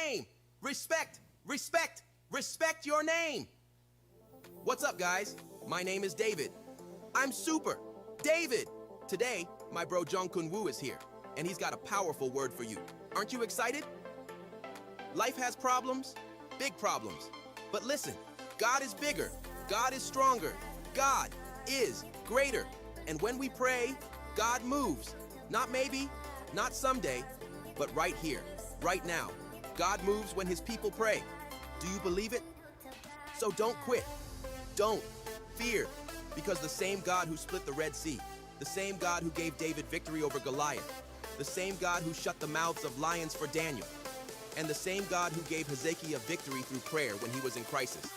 name. Respect, respect, respect your name. What's up, guys? My name is David. I'm super. David. Today, my bro Jungkook Woo is here, and he's got a powerful word for you. Aren't you excited? Life has problems, big problems. But listen, God is bigger. God is stronger. God is greater. And when we pray, God moves. Not maybe, not someday, but right here, right now. God moves when his people pray. Do you believe it? So don't quit. Don't fear, because the same God who split the Red Sea, the same God who gave David victory over Goliath, the same God who shut the mouths of lions for Daniel, and the same God who gave Hezekiah victory through prayer when he was in crisis,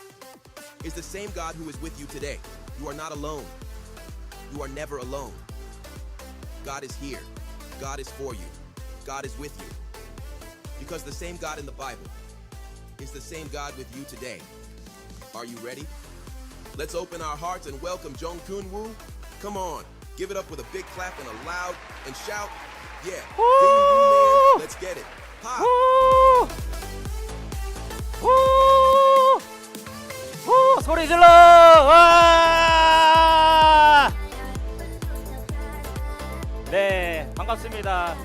is the same God who is with you today. You are not alone. You are never alone. God is here. God is for you. God is with you. Because the same God in the Bible is the same God with you today. Are you ready? Let's open our hearts and welcome Jungkook Woo. Come on, give it up with a big clap and a loud and shout. Yeah, Woo, man, let's get it. Pop. 소리 질러! 와! 네, 반갑습니다.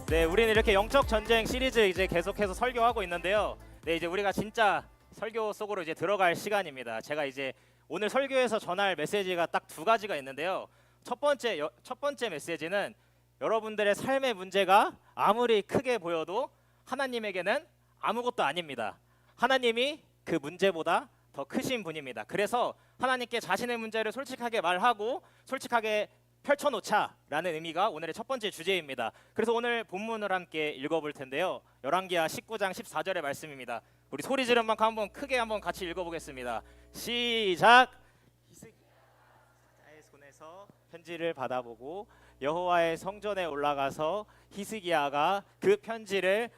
네, 우리는 이렇게 영적 전쟁 시리즈 이제 계속해서 설교하고 있는데요. 네, 이제 우리가 진짜 설교 속으로 이제 들어갈 시간입니다. 제가 이제 오늘 설교에서 전할 메시지가 딱 두 가지가 있는데요. 첫 번째 메시지는 여러분들의 삶의 문제가 아무리 크게 보여도 하나님에게는 아무것도 아닙니다. 하나님이 그 문제보다 더 크신 분입니다. 그래서 하나님께 자신의 문제를 솔직하게 말하고 솔직하게 펼쳐놓자라는 의미가 오늘의 첫 번째 주제입니다. 그래서 오늘 본문을 함께 읽어볼 텐데요. 열왕기하 19장 14절의 말씀입니다. 우리 소리 지른 만큼 한번 크게 한번 같이 읽어보겠습니다. 시작. 히스기야의 손에서 편지를 받아보고 여호와의 성전에 올라가서 히스기야가 그 편지를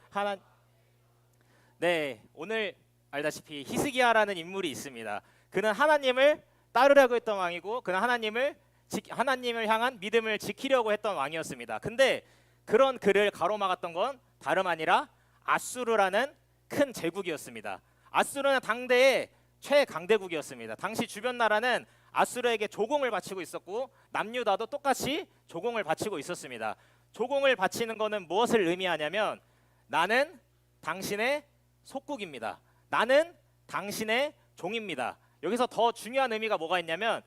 네, 오늘 알다시피 히스기야라는 인물이 있습니다. 그는 하나님을 따르려고 했던 왕이고 그는 하나님을 향한 믿음을 지키려고 했던 왕이었습니다. 근데 그런 그를 가로막았던 건 다름 아니라 아수르라는 큰 제국이었습니다. 아수르는 당대의 최강대국이었습니다. 당시 주변 나라는 아수르에게 조공을 바치고 있었고 남유다도 똑같이 조공을 바치고 있었습니다. 조공을 바치는 것은 무엇을 의미하냐면 나는 당신의 속국입니다. 나는 당신의 종입니다. 여기서 더 중요한 의미가 뭐가 있냐면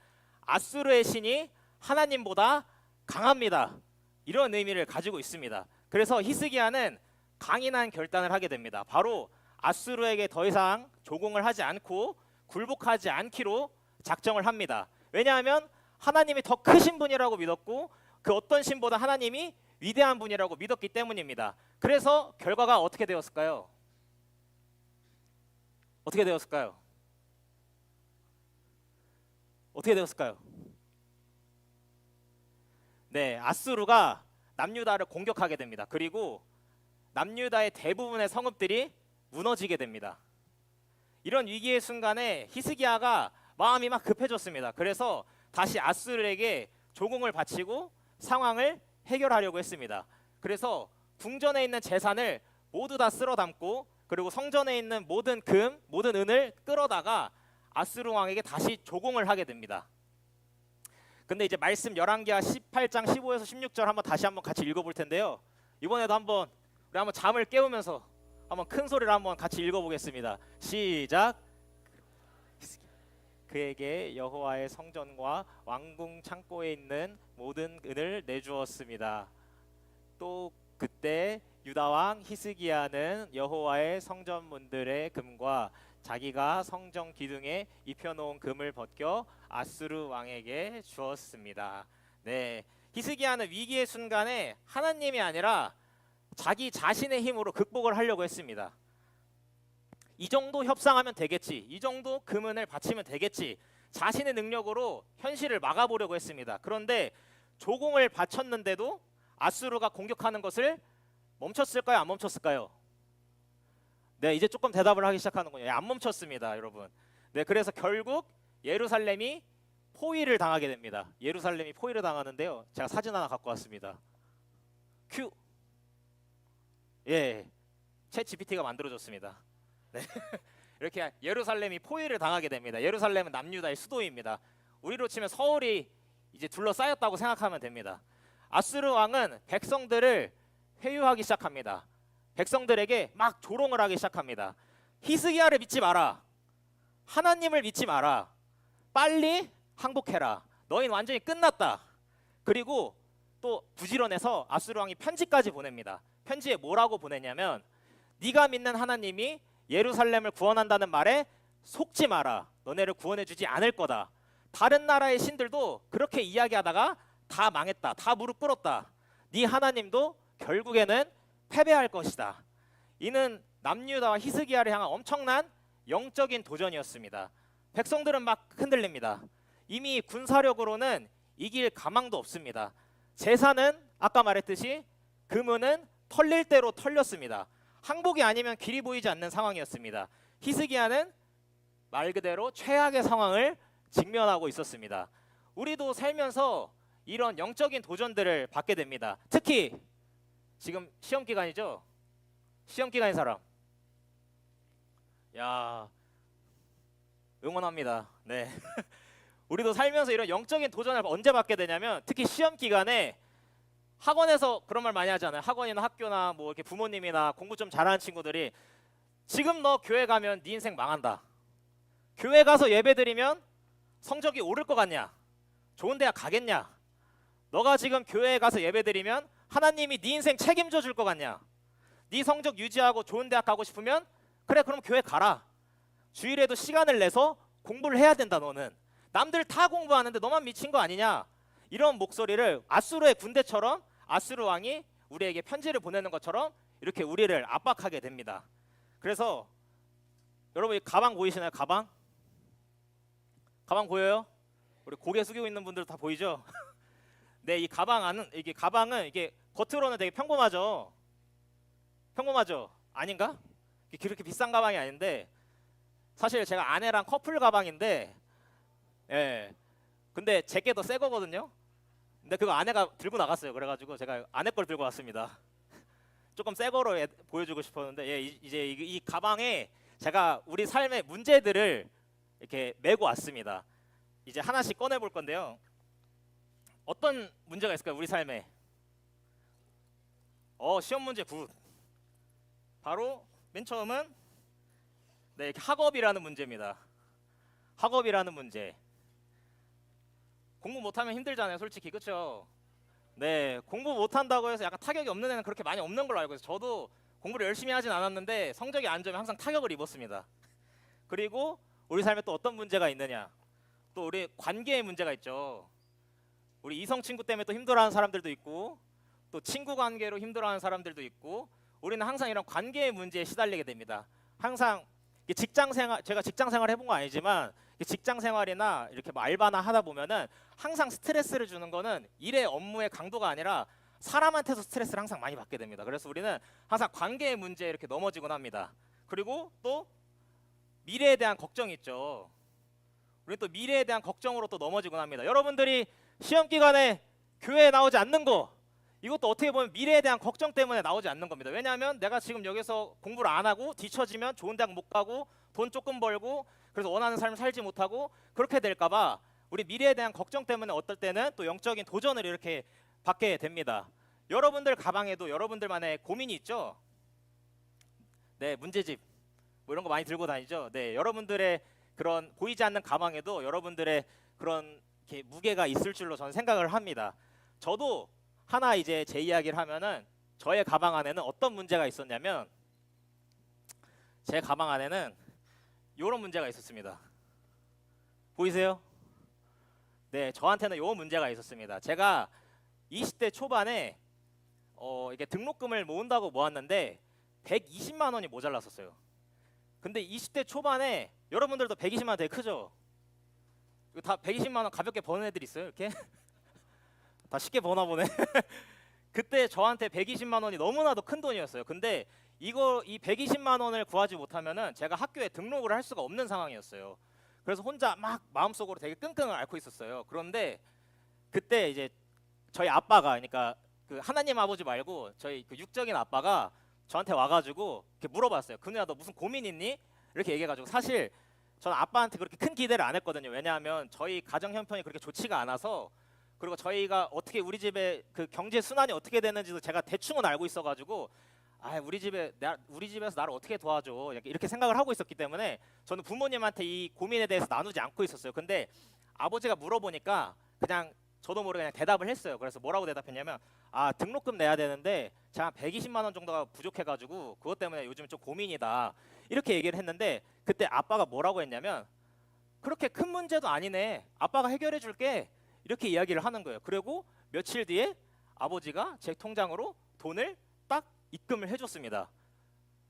아수르의 신이 하나님보다 강합니다. 이런 의미를 가지고 있습니다. 그래서 히스기야는 강인한 결단을 하게 됩니다. 바로 아수르에게 더 이상 조공을 하지 않고 굴복하지 않기로 작정을 합니다. 왜냐하면 하나님이 더 크신 분이라고 믿었고 그 어떤 신보다 하나님이 위대한 분이라고 믿었기 때문입니다. 그래서 결과가 어떻게 되었을까요? 어떻게 되었을까요? 어떻게 되었을까요? 네, 아수르가 남유다를 공격하게 됩니다. 그리고 남유다의 대부분의 성읍들이 무너지게 됩니다. 이런 위기의 순간에 히스기야가 마음이 막 급해졌습니다. 그래서 다시 아수르에게 조공을 바치고 상황을 해결하려고 했습니다. 그래서 궁전에 있는 재산을 모두 다 쓸어 담고 그리고 성전에 있는 모든 금, 모든 은을 끌어다가 아수르 왕에게 다시 조공을 하게 됩니다. 근데 이제 말씀 열왕기하 18장 15에서 16절 다시 한번 같이 읽어볼 텐데요. 이번에도 우리 한번 잠을 깨우면서 한번 큰 소리로 한번 같이 읽어보겠습니다. 시작. 그에게 여호와의 성전과 왕궁 창고에 있는 모든 은을 내주었습니다. 또 그때 유다 왕 히스기야는 여호와의 성전 문들의 금과 자기가 성전 기둥에 입혀놓은 금을 벗겨 아수르 왕에게 주었습니다. 네, 히스기야는 위기의 순간에 하나님이 아니라 자기 자신의 힘으로 극복을 하려고 했습니다. 이 정도 협상하면 되겠지, 이 정도 금은을 바치면 되겠지, 자신의 능력으로 현실을 막아보려고 했습니다. 그런데 조공을 바쳤는데도 아수르가 공격하는 것을 멈췄을까요? 안 멈췄을까요? 네, 이제 조금 대답을 하기 시작하는군요. 안 멈췄습니다, 여러분. 네, 그래서 결국 예루살렘이 포위를 당하게 됩니다. 예루살렘이 포위를 당하는데요. 제가 사진 하나 갖고 왔습니다. 큐. 예, 챗 GPT가 만들어줬습니다. 네. 이렇게 예루살렘이 포위를 당하게 됩니다. 예루살렘은 남유다의 수도입니다. 우리로 치면 서울이 이제 둘러싸였다고 생각하면 됩니다. 아수르 왕은 백성들을 회유하기 시작합니다. 백성들에게 막 조롱을 하기 시작합니다. 히스기야를 믿지 마라. 하나님을 믿지 마라. 빨리 항복해라. 너희는 완전히 끝났다. 그리고 또 부지런해서 아수르 왕이 편지까지 보냅니다. 편지에 뭐라고 보냈냐면 네가 믿는 하나님이 예루살렘을 구원한다는 말에 속지 마라. 너네를 구원해 주지 않을 거다. 다른 나라의 신들도 그렇게 이야기하다가 다 망했다. 다 무릎 꿇었다. 네 하나님도 결국에는 패배할 것이다. 이는 남유다와 히스기야를 향한 엄청난 영적인 도전이었습니다. 백성들은 막 흔들립니다. 이미 군사력으로는 이길 가망도 없습니다. 제사는 아까 말했듯이 금은은 털릴 대로 털렸습니다. 항복이 아니면 길이 보이지 않는 상황이었습니다. 히스기야는 말 그대로 최악의 상황을 직면하고 있었습니다. 우리도 살면서 이런 영적인 도전들을 받게 됩니다. 특히 지금 시험 기간이죠. 시험 기간인 사람. 야, 응원합니다. 네. 우리도 살면서 이런 영적인 도전을 언제 받게 되냐면 특히 시험 기간에 학원에서 그런 말 많이 하잖아요. 학원이나 학교나 뭐 이렇게 부모님이나 공부 좀 잘하는 친구들이 지금 너 교회 가면 네 인생 망한다. 교회 가서 예배드리면 성적이 오를 것 같냐? 좋은 대학 가겠냐? 너가 지금 교회에 가서 예배드리면 하나님이 네 인생 책임져 줄 것 같냐? 네 성적 유지하고 좋은 대학 가고 싶으면 그래 그럼 교회 가라. 주일에도 시간을 내서 공부를 해야 된다. 너는 남들 다 공부하는데 너만 미친 거 아니냐? 이런 목소리를 아수르의 군대처럼 아수르 왕이 우리에게 편지를 보내는 것처럼 이렇게 우리를 압박하게 됩니다. 그래서 여러분 이 가방 보이시나요? 가방 보여요? 우리 고개 숙이고 있는 분들 다 보이죠? 네, 이 가방은 이게 겉으로는 되게 평범하죠. 아닌가? 그렇게 비싼 가방이 아닌데 사실 제가 아내랑 커플 가방인데, 예. 근데 제게 더 새 거거든요. 근데 그거 아내가 들고 나갔어요. 그래가지고 제가 아내 걸 들고 왔습니다. 조금 새 거로 보여주고 싶었는데, 예, 이제 이 가방에 제가 우리 삶의 문제들을 이렇게 메고 왔습니다. 이제 하나씩 꺼내 볼 건데요. 어떤 문제가 있을까요? 우리 삶에. 시험 문제 굿. 바로 맨 처음은 네, 이렇게 학업이라는 문제입니다. 학업이라는 문제. 공부 못하면 힘들잖아요, 솔직히. 그렇죠? 네, 공부 못한다고 해서 약간 타격이 없는 애는 그렇게 많이 없는 걸로 알고 있어요. 저도 공부를 열심히 하진 않았는데 성적이 안 좋으면 항상 타격을 입었습니다. 그리고 우리 삶에 또 어떤 문제가 있느냐? 또 우리 관계의 문제가 있죠. 우리 이성 친구 때문에 또 힘들어하는 사람들도 있고, 또 친구 관계로 힘들어하는 사람들도 있고, 우리는 항상 이런 관계의 문제에 시달리게 됩니다. 항상 직장 생활, 제가 직장 생활 해본 거 아니지만 직장 생활이나 이렇게 뭐 알바나 하다 보면은 항상 스트레스를 주는 거는 일의 업무의 강도가 아니라 사람한테서 스트레스를 항상 많이 받게 됩니다. 그래서 우리는 항상 관계의 문제에 이렇게 넘어지곤 합니다. 그리고 또 미래에 대한 걱정이 있죠. 우리 또 미래에 대한 걱정으로 또 넘어지곤 합니다. 여러분들이 시험 기간에 교회에 나오지 않는 거, 이것도 어떻게 보면 미래에 대한 걱정 때문에 나오지 않는 겁니다. 왜냐하면 내가 지금 여기서 공부를 안 하고 뒤처지면 좋은 대학 못 가고 돈 조금 벌고 그래서 원하는 삶을 살지 못하고 그렇게 될까 봐 우리 미래에 대한 걱정 때문에 어떨 때는 또 영적인 도전을 이렇게 받게 됩니다. 여러분들 가방에도 여러분들만의 고민이 있죠. 네, 문제집 뭐 이런 거 많이 들고 다니죠. 네, 여러분들의 그런 보이지 않는 가방에도 여러분들의 그런 이렇게 무게가 있을 줄로 저는 생각을 합니다. 저도 하나 이제 제 이야기를 하면은 저의 가방 안에는 어떤 문제가 있었냐면 제 가방 안에는 이런 문제가 있었습니다. 보이세요? 네, 저한테는 이 문제가 있었습니다. 제가 20대 초반에 이게 등록금을 모은다고 모았는데 120만 원이 모자랐었어요. 근데 20대 초반에 여러분들도 120만 원 되게 크죠? 이거 다 120만 원 가볍게 버는 애들 있어요, 이렇게? 다 쉽게 버나 보네. 그때 저한테 120만 원이 너무나도 큰 돈이었어요. 근데 이 120만 원을 구하지 못하면은 제가 학교에 등록을 할 수가 없는 상황이었어요. 그래서 혼자 막 마음속으로 되게 끙끙을 앓고 있었어요. 그런데 그때 이제 저희 아빠가, 그러니까 그 하나님 아버지 말고 저희 그 육적인 아빠가 저한테 와가지고 이렇게 물어봤어요. 근우야 너 무슨 고민 있니? 이렇게 얘기해가지고 사실 저는 아빠한테 그렇게 큰 기대를 안 했거든요. 왜냐하면 저희 가정 형편이 그렇게 좋지가 않아서 그리고 저희가 어떻게 우리 집에 그 경제 순환이 어떻게 되는지도 제가 대충은 알고 있어가지고 우리 집에서 나를 어떻게 도와줘 이렇게 생각을 하고 있었기 때문에 저는 부모님한테 이 고민에 대해서 나누지 않고 있었어요. 근데 아버지가 물어보니까 그냥 저도 모르게 그냥 대답을 했어요. 그래서 뭐라고 대답했냐면 등록금 내야 되는데 제가 120만 원 정도가 부족해가지고 그것 때문에 요즘 좀 고민이다 이렇게 얘기를 했는데 그때 아빠가 뭐라고 했냐면 그렇게 큰 문제도 아니네 아빠가 해결해 줄게 이렇게 이야기를 하는 거예요. 그리고 며칠 뒤에 아버지가 제 통장으로 돈을 딱 입금을 해줬습니다.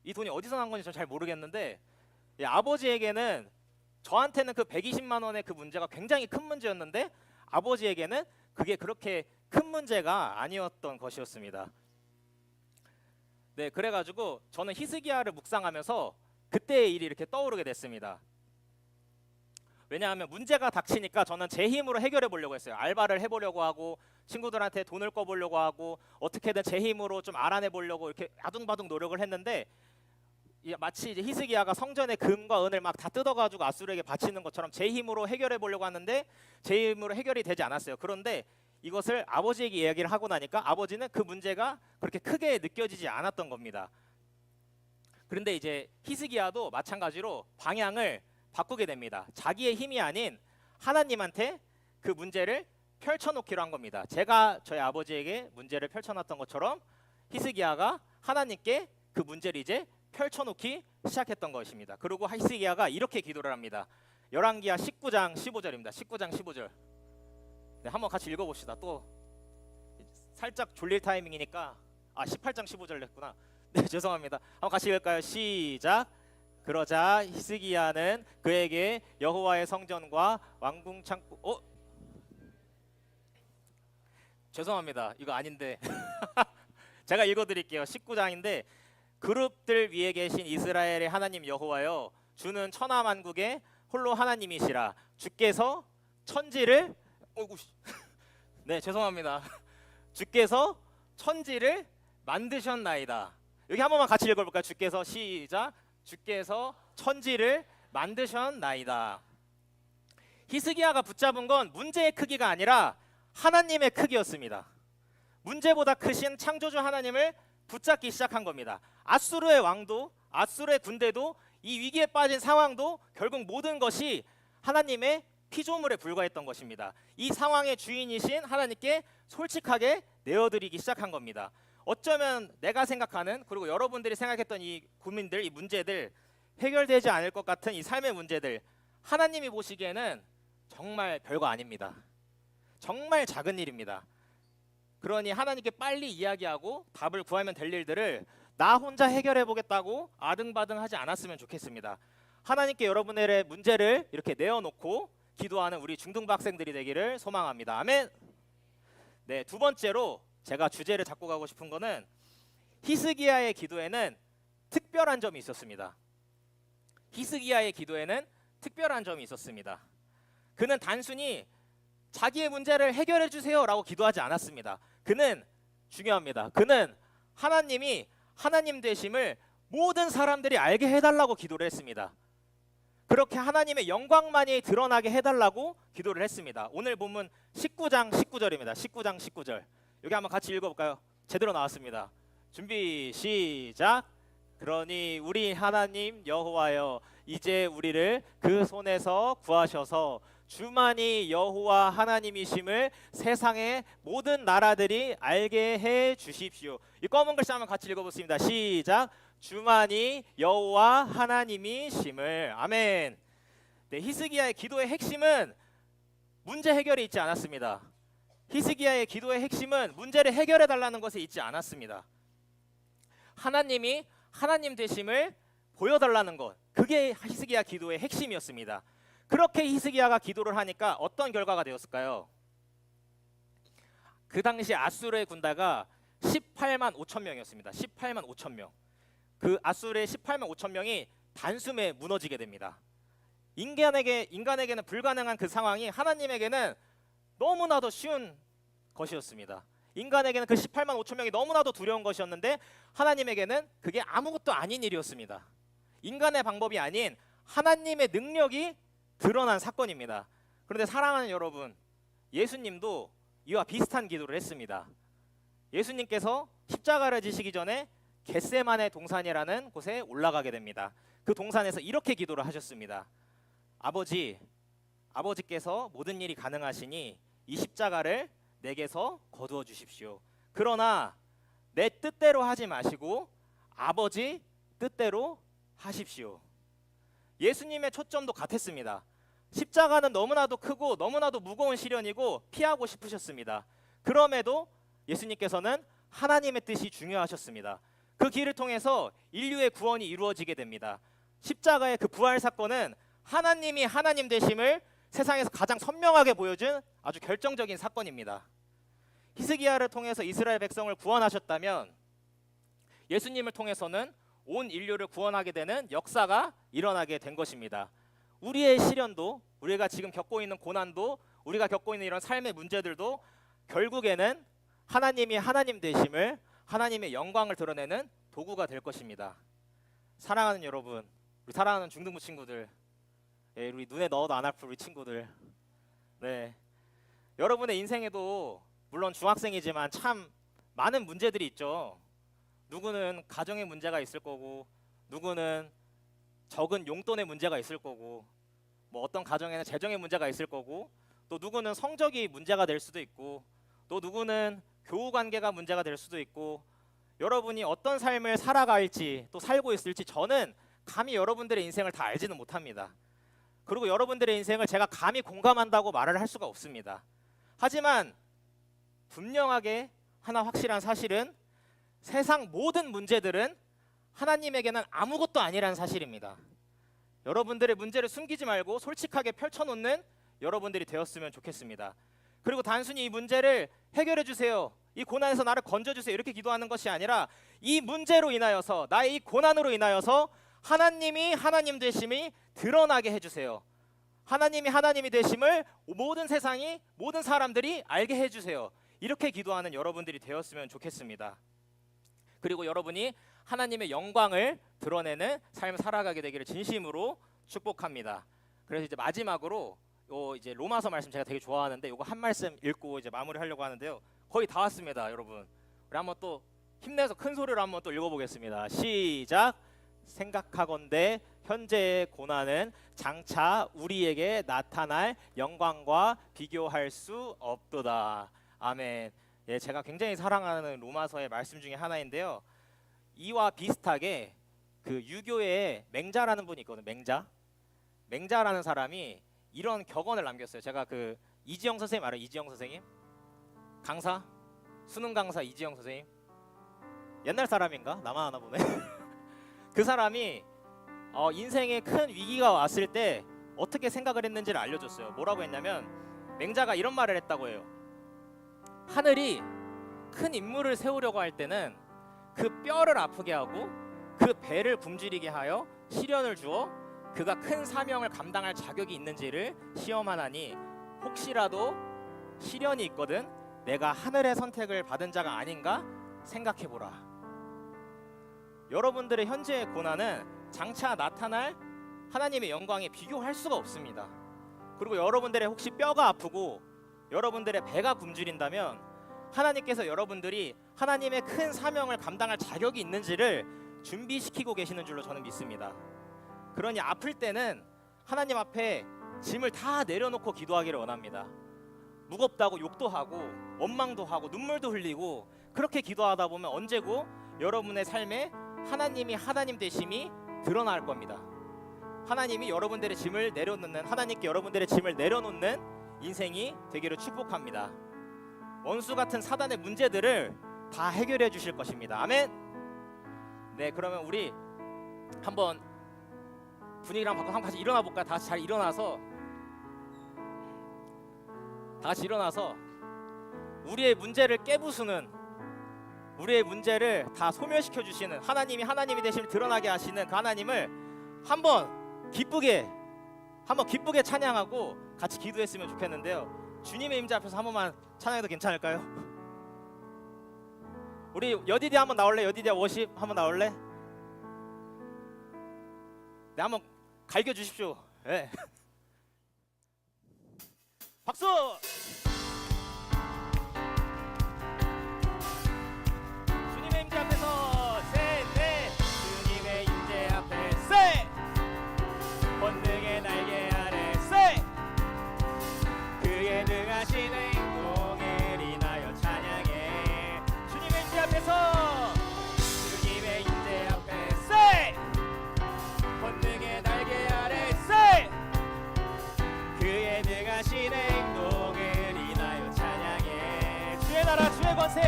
이 돈이 어디서 난 건지 저는 잘 모르겠는데 아버지에게는 저한테는 그 120만 원의 그 문제가 굉장히 큰 문제였는데 아버지에게는 그게 그렇게 큰 문제가 아니었던 것이었습니다. 네, 그래가지고 저는 히스기야를 묵상하면서 그때의 일이 이렇게 떠오르게 됐습니다. 왜냐하면 문제가 닥치니까 저는 제 힘으로 해결해 보려고 했어요. 알바를 해보려고 하고 친구들한테 돈을 꿔보려고 하고 어떻게든 제 힘으로 좀 알아내 보려고 이렇게 아둥바둥 노력을 했는데 마치 이제 히스기야가 성전의 금과 은을 막 다 뜯어가지고 아수르에게 바치는 것처럼 제 힘으로 해결해 보려고 하는데 제 힘으로 해결이 되지 않았어요. 그런데 이것을 아버지에게 이야기를 하고 나니까 아버지는 그 문제가 그렇게 크게 느껴지지 않았던 겁니다. 그런데 이제 히스기야도 마찬가지로 방향을 바꾸게 됩니다. 자기의 힘이 아닌 하나님한테 그 문제를 펼쳐놓기로 한 겁니다. 제가 저희 아버지에게 문제를 펼쳐놨던 것처럼 히스기야가 하나님께 그 문제를 이제 펼쳐놓기 시작했던 것입니다. 그리고 히스기야가 이렇게 기도를 합니다. 열왕기하 19장 15절입니다. 19장 15절. 네, 한번 같이 읽어봅시다. 또 살짝 졸릴 타이밍이니까 18장 15절 냈구나. 네, 죄송합니다. 한번 같이 읽을까요? 시작. 그러자 히스기야는 그에게 여호와의 성전과 왕궁 창고 죄송합니다. 이거 아닌데 제가 읽어드릴게요. 19장인데 그룹들 위에 계신 이스라엘의 하나님 여호와여 주는 천하만국의 홀로 하나님이시라 주께서 천지를 네 죄송합니다. 주께서 천지를 만드셨나이다. 여기 한 번만 같이 읽어볼까요? 주께서 시작. 주께서 천지를 만드셨나이다. 히스기야가 붙잡은 건 문제의 크기가 아니라 하나님의 크기였습니다. 문제보다 크신 창조주 하나님을 붙잡기 시작한 겁니다. 아수르의 왕도 아수르의 군대도 이 위기에 빠진 상황도 결국 모든 것이 하나님의 피조물에 불과했던 것입니다. 이 상황의 주인이신 하나님께 솔직하게 내어드리기 시작한 겁니다. 어쩌면 내가 생각하는 그리고 여러분들이 생각했던 이 고민들, 이 문제들 해결되지 않을 것 같은 이 삶의 문제들 하나님이 보시기에는 정말 별거 아닙니다. 정말 작은 일입니다. 그러니 하나님께 빨리 이야기하고 답을 구하면 될 일들을 나 혼자 해결해 보겠다고 아등바등하지 않았으면 좋겠습니다. 하나님께 여러분의 문제를 이렇게 내어놓고 기도하는 우리 중등부 학생들이 되기를 소망합니다. 아멘. 네, 두 번째로 제가 주제를 잡고 가고 싶은 거는 히스기야의 기도에는 특별한 점이 있었습니다. 히스기야의 기도에는 특별한 점이 있었습니다. 그는 단순히 자기의 문제를 해결해 주세요라고 기도하지 않았습니다. 그는 중요합니다. 그는 하나님이 하나님 되심을 모든 사람들이 알게 해달라고 기도를 했습니다. 그렇게 하나님의 영광만이 드러나게 해달라고 기도를 했습니다. 오늘 본문 19장 19절입니다. 19장 19절. 여기 한번 같이 읽어볼까요? 제대로 나왔습니다. 준비 시작. 그러니 우리 하나님 여호와여 이제 우리를 그 손에서 구하셔서 주만이 여호와 하나님이심을 세상의 모든 나라들이 알게 해 주십시오. 이 검은 글씨 한번 같이 읽어보겠습니다. 시작. 주만이 여호와 하나님이심을. 아멘. 네, 히스기야의 기도의 핵심은 문제 해결에 있지 않았습니다. 히스기야의 기도의 핵심은 문제를 해결해 달라는 것에 있지 않았습니다. 하나님이 하나님 되심을 보여달라는 것, 그게 히스기야 기도의 핵심이었습니다. 그렇게 히스기야가 기도를 하니까 어떤 결과가 되었을까요? 그 당시 아수르의 군대가 18만 5천 명이었습니다. 18만 5천 명. 그 아수르의 18만 5천 명이 단숨에 무너지게 됩니다. 인간에게는 불가능한 그 상황이 하나님에게는 너무나도 쉬운 것이었습니다. 인간에게는 그 18만 5천 명이 너무나도 두려운 것이었는데 하나님에게는 그게 아무것도 아닌 일이었습니다. 인간의 방법이 아닌 하나님의 능력이 드러난 사건입니다. 그런데 사랑하는 여러분, 예수님도 이와 비슷한 기도를 했습니다. 예수님께서 십자가를 지시기 전에 겟세마네 동산이라는 곳에 올라가게 됩니다. 그 동산에서 이렇게 기도를 하셨습니다. 아버지께서 모든 일이 가능하시니 이 십자가를 내게서 거두어 주십시오. 그러나 내 뜻대로 하지 마시고 아버지 뜻대로 하십시오. 예수님의 초점도 같았습니다. 십자가는 너무나도 크고 너무나도 무거운 시련이고 피하고 싶으셨습니다. 그럼에도 예수님께서는 하나님의 뜻이 중요하셨습니다. 그 길을 통해서 인류의 구원이 이루어지게 됩니다. 십자가의 그 부활 사건은 하나님이 하나님 되심을 세상에서 가장 선명하게 보여준 아주 결정적인 사건입니다. 히스기야를 통해서 이스라엘 백성을 구원하셨다면 예수님을 통해서는 온 인류를 구원하게 되는 역사가 일어나게 된 것입니다. 우리의 시련도, 우리가 지금 겪고 있는 고난도, 우리가 겪고 있는 이런 삶의 문제들도 결국에는 하나님이 하나님 되심을, 하나님의 영광을 드러내는 도구가 될 것입니다. 사랑하는 여러분, 우리 사랑하는 중등부 친구들, 우리 눈에 넣어도 안 아플 우리 친구들, 여러분의 인생에도 물론 중학생이지만 참 많은 문제들이 있죠. 누구는 가정의 문제가 있을 거고, 누구는 적은 용돈의 문제가 있을 거고, 뭐 어떤 가정에는 재정의 문제가 있을 거고, 또 누구는 성적이 문제가 될 수도 있고, 또 누구는 교우 관계가 문제가 될 수도 있고, 여러분이 어떤 삶을 살아갈지 또 살고 있을지 저는 감히 여러분들의 인생을 다 알지는 못합니다. 그리고 여러분들의 인생을 제가 감히 공감한다고 말을 할 수가 없습니다. 하지만 분명하게 하나 확실한 사실은 세상 모든 문제들은 하나님에게는 아무것도 아니라는 사실입니다. 여러분들의 문제를 숨기지 말고 솔직하게 펼쳐놓는 여러분들이 되었으면 좋겠습니다. 그리고 단순히 이 문제를 해결해 주세요, 이 고난에서 나를 건져주세요 이렇게 기도하는 것이 아니라 이 문제로 인하여서, 나의 이 고난으로 인하여서 하나님이 하나님 되심이 드러나게 해주세요. 하나님이 하나님이 되심을 모든 세상이, 모든 사람들이 알게 해주세요. 이렇게 기도하는 여러분들이 되었으면 좋겠습니다. 그리고 여러분이 하나님의 영광을 드러내는 삶을 살아가게 되기를 진심으로 축복합니다. 그래서 이제 마지막으로 이제 로마서 말씀 제가 되게 좋아하는데 이거 한 말씀 읽고 이제 마무리하려고 하는데요. 거의 다 왔습니다, 여러분. 우리 한번 또 힘내서 큰 소리로 한번 또 읽어보겠습니다. 시작. 생각하건대 현재의 고난은 장차 우리에게 나타날 영광과 비교할 수 없도다. 아멘. 예, 제가 굉장히 사랑하는 로마서의 말씀 중에 하나인데요. 이와 비슷하게 그 유교에 맹자라는 분이 있거든요. 맹자라는 사람이 이런 격언을 남겼어요. 제가 그 이지영 선생님 알아요? 이지영 선생님? 강사? 수능 강사 이지영 선생님? 옛날 사람인가? 나만 아나 보네. 그 사람이 인생에 큰 위기가 왔을 때 어떻게 생각을 했는지를 알려줬어요. 뭐라고 했냐면 맹자가 이런 말을 했다고 해요. 하늘이 큰 임무를 세우려고 할 때는 그 뼈를 아프게 하고 그 배를 굶주리게 하여 시련을 주어 그가 큰 사명을 감당할 자격이 있는지를 시험하나니 혹시라도 시련이 있거든 내가 하늘의 선택을 받은 자가 아닌가 생각해보라. 여러분들의 현재의 고난은 장차 나타날 하나님의 영광에 비교할 수가 없습니다. 그리고 여러분들의 혹시 뼈가 아프고 여러분들의 배가 굶주린다면 하나님께서 여러분들이 하나님의 큰 사명을 감당할 자격이 있는지를 준비시키고 계시는 줄로 저는 믿습니다. 그러니 아플 때는 하나님 앞에 짐을 다 내려놓고 기도하기를 원합니다. 무겁다고 욕도 하고 원망도 하고 눈물도 흘리고 그렇게 기도하다 보면 언제고 여러분의 삶에 하나님이 하나님 되심이 드러날 겁니다. 하나님이 여러분들의 짐을 내려놓는, 하나님께 여러분들의 짐을 내려놓는 인생이 되기를 축복합니다. 원수 같은 사단의 문제들을 다 해결해 주실 것입니다. 아멘. 네, 그러면 우리 한번 분위기랑 바꿔 한번 같이 일어나 볼까요? 다 같이 잘 일어나서 우리의 문제를 깨부수는, 우리의 문제를 다 소멸시켜 주시는 하나님이 하나님이 되심을 드러나게 하시는 그 하나님을 한번 기쁘게 찬양하고 같이 기도했으면 좋겠는데요. 주님의 임재 앞에서 한 번만 찬양해도 괜찮을까요? 우리 여디디 한번 나올래? 여디디 워십 한번 나올래? 네, 한번 갈겨 주십시오. 네. 박수! 주님의 임재 앞에서 셋넷 주님의 임재 앞에 셋 권능의 날개 아래 셋 그의 능하신 행동을 인하여 찬양해 주님의 임재 앞에서 주님의 임재 앞에 셋 권능의 날개 아래 셋 그의 능하신 행동을 인하여 찬양해 주의 나라 주의 권세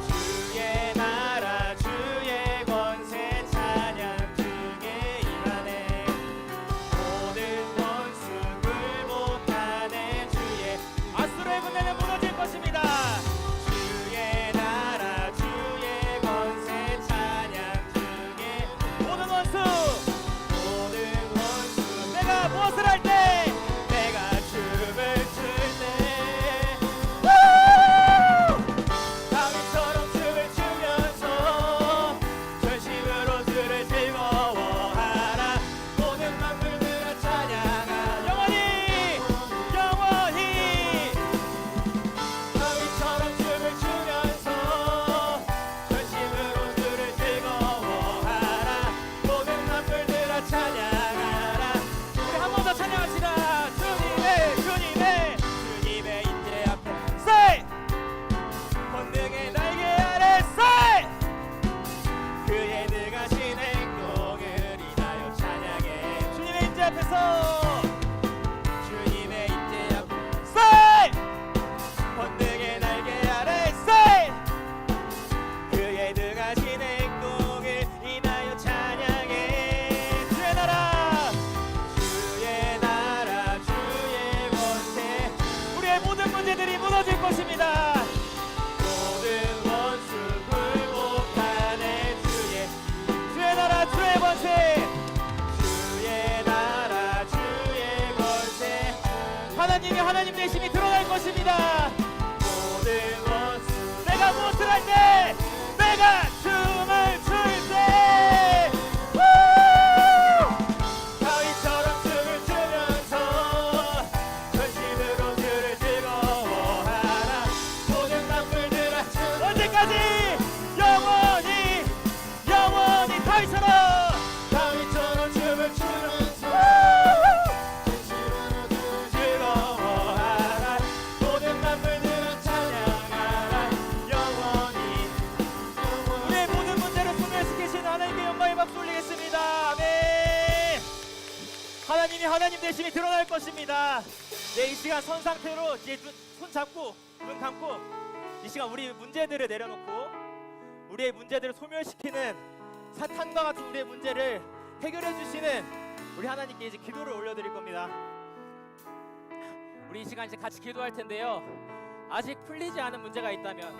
주의 나라 주의 권세 찬양 중에 임하네 모든 원수 굴복하네 주의 아수르의 군대는 무너질 것입니다 주의 나라 주의 권세 찬양 중에 모든 원수 내가 무엇을 할 때 내가 춤을 출 때 다윗처럼 춤을 추면서 전심으로 주를 즐거워하라 모든 만물들아 찬양하라 영원히 영원히 다윗처럼 춤을 추면서 전심으로 주를 즐거워하라 모든 만물들아 찬양하라 우리 한 번 더 찬양합시다 주님의 임재 앞에 세 권능의 날개 아래 세 그의 능하신 행동을 인하여 찬양해 주님의 임재 앞에서 주님의 임재 앞에 세 권능의 날개 아래 세 그의 능하신 행동을 인하여 찬양해 주의 나라 주의 권세 우리의 모든 문제들이 무너질 것입니다 모든 원수 굴복하네 주의 나라 주의 권세 주의 나라 주의 권세 하나님이 하나님 되심이 드러날 것입니다 모든 원수 내가 무엇을 할 때 내가 춤을 출때 다윗처럼 춤을 추면서 전심으로 주를 즐거워하라 모든 만물들아 언제까지 영원히 영원히 다윗처럼 춤을 추면서 전심으로 주를 즐거워하라 모든 만물들아 찬양하라 영원히 우리의 모든 문제를 소멸시키신 하나님께 영광의 박수 올리겠습니다 아멘 하나님이 하나님 되심이 드러날 것입니다. 네, 이 시간 선 상태로 이제 손 잡고 눈 감고 이 시간 우리 문제들을 내려놓고 우리의 문제들을 소멸시키는 사탄과 같은 우리의 문제를 해결해 주시는 우리 하나님께 이제 기도를 올려드릴 겁니다. 우리 이 시간 이제 같이 기도할 텐데요. 아직 풀리지 않은 문제가 있다면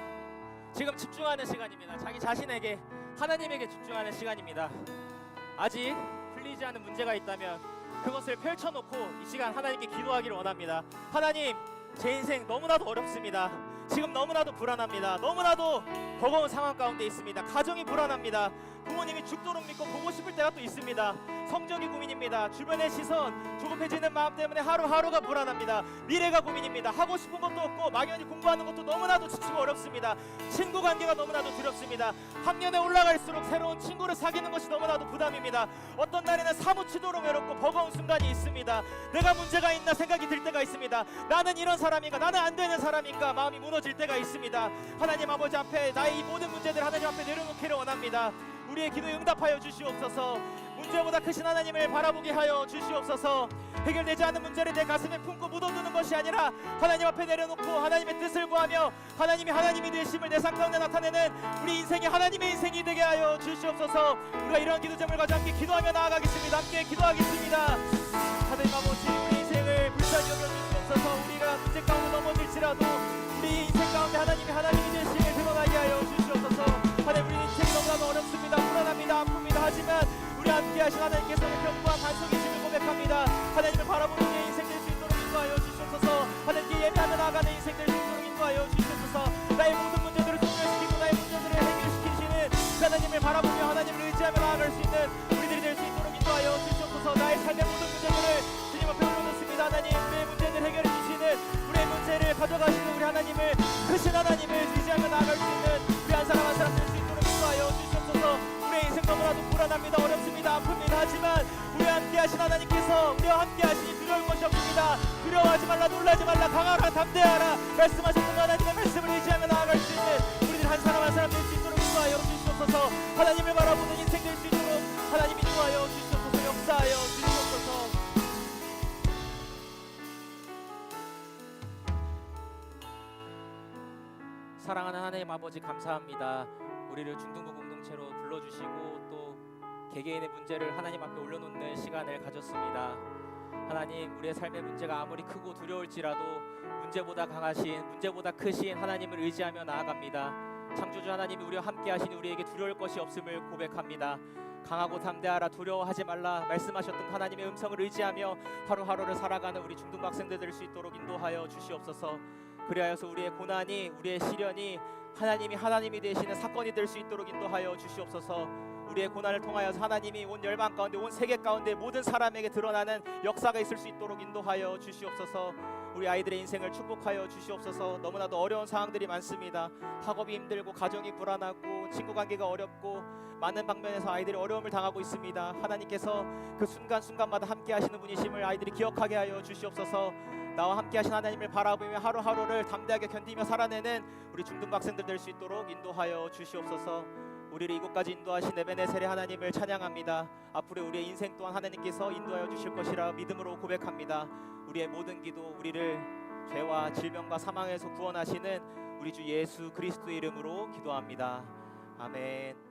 지금 집중하는 시간입니다. 자기 자신에게 하나님에게 집중하는 시간입니다. 아직 풀리지 않은 문제가 있다면 그것을 펼쳐놓고 이 시간 하나님께 기도하기를 원합니다. 하나님, 제 인생 너무나도 어렵습니다. 지금 너무나도 불안합니다. 너무나도 버거운 상황 가운데 있습니다. 가정이 불안합니다. 부모님이 죽도록 믿고 보고 싶을 때가 또 있습니다. 성적이 고민입니다. 주변의 시선, 조급해지는 마음 때문에 하루하루가 불안합니다. 미래가 고민입니다. 하고 싶은 것도 없고 막연히 공부하는 것도 너무나도 지치고 어렵습니다. 친구 관계가 너무나도 두렵습니다. 학년에 올라갈수록 새로운 친구를 사귀는 것이 너무나도 부담입니다. 어떤 날에는 사무치도록 외롭고 버거운 순간이 있습니다. 내가 문제가 있나 생각이 들 때가 있습니다. 나는 이런 사람인가, 나는 안 되는 사람인가 마음이 무너질 때가 있습니다. 하나님 아버지 앞에 나의 이 모든 문제들 하나님 앞에 내려놓기를 원합니다. 우리의 기도에 응답하여 주시옵소서. 문제보다 크신 하나님을 바라보게 하여 주시옵소서. 해결되지 않은 문제를 내 가슴에 품고 묻어두는 것이 아니라 하나님 앞에 내려놓고 하나님의 뜻을 구하며 하나님이 하나님이 되심을 내 삶 가운데 나타내는 우리 인생이 하나님의 인생이 되게 하여 주시옵소서. 우리가 이런 기도 제목을 가지고 함께 기도하며 나아가겠습니다. 함께 기도하겠습니다. 하나님 아버지, 우리 인생을 불쌍히 여겨주시옵소서. 우리가 문제 가운데 넘어질지라도 우리 인생 가운데 하나님이 하나님이 되심을 드러나게 하여 주시옵소서. 하나님, 우리 인생이 너무나도 어렵습니다. 불안합니다. 아픕니다. 하지만 우리 함께 하신 하나님께서 견고한 반석이심을 고백합니다. 하나님을 바라보는 내 인생 될 수 있도록 인도하여 주시옵소서. 하나님께 예배하며 나아가는 인생 될 수 있도록 인도하여 주시옵소서. 나의 모든 문제들을 소멸시키고 나의 문제들을 가져가시는 우리 하나님을, 크신 하나님을 의지하며 나아갈 수 있는 우리 한 사람 한 사람 될 수 있도록 인도하여 주시옵소서. 우리의 인생 너무나도 불안합니다. 어렵습니다. 아픕니다. 하지만 우리와 함께하신 하나님께서 우리와 함께하시니 두려울 것이 없습니다. 두려워하지 말라, 놀라지 말라, 강하라, 담대하라 말씀하셨던 하나님의 말씀을 의지하며 나아갈 수 있는 우리들 한 사람 한 사람 될 수 있도록 인도하여 주시옵소서. 하나님을 바라보는 인생 될 수 있도록 하나님 인도하여 주시옵소서. 역사하여 주시옵소서. 사랑하는 하나님 아버지, 감사합니다. 우리를 중등부 공동체로 불러주시고 또 개개인의 문제를 하나님 앞에 올려놓는 시간을 가졌습니다. 하나님, 우리의 삶의 문제가 아무리 크고 두려울지라도 문제보다 강하신, 문제보다 크신 하나님을 의지하며 나아갑니다. 창조주 하나님이 우리와 함께 하시니 우리에게 두려울 것이 없음을 고백합니다. 강하고 담대하라, 두려워하지 말라 말씀하셨던 하나님의 음성을 의지하며 하루하루를 살아가는 우리 중등부 학생들 될 수 있도록 인도하여 주시옵소서. 그리하여서 우리의 고난이, 우리의 시련이 하나님이 하나님이 되시는 사건이 될 수 있도록 인도하여 주시옵소서. 우리의 고난을 통하여서 하나님이 온 열방 가운데, 온 세계 가운데 모든 사람에게 드러나는 역사가 있을 수 있도록 인도하여 주시옵소서. 우리 아이들의 인생을 축복하여 주시옵소서. 너무나도 어려운 상황들이 많습니다. 학업이 힘들고 가정이 불안하고 친구 관계가 어렵고 많은 방면에서 아이들이 어려움을 당하고 있습니다. 하나님께서 그 순간순간마다 함께 하시는 분이심을 아이들이 기억하게 하여 주시옵소서. 나와 함께 하신 하나님을 바라보며 하루하루를 담대하게 견디며 살아내는 우리 중등부 학생들 될 수 있도록 인도하여 주시옵소서. 우리를 이곳까지 인도하신 에베네셀의 하나님을 찬양합니다. 앞으로 우리의 인생 또한 하나님께서 인도하여 주실 것이라 믿음으로 고백합니다. 우리의 모든 기도, 우리를 죄와 질병과 사망에서 구원하시는 우리 주 예수 그리스도의 이름으로 기도합니다. 아멘.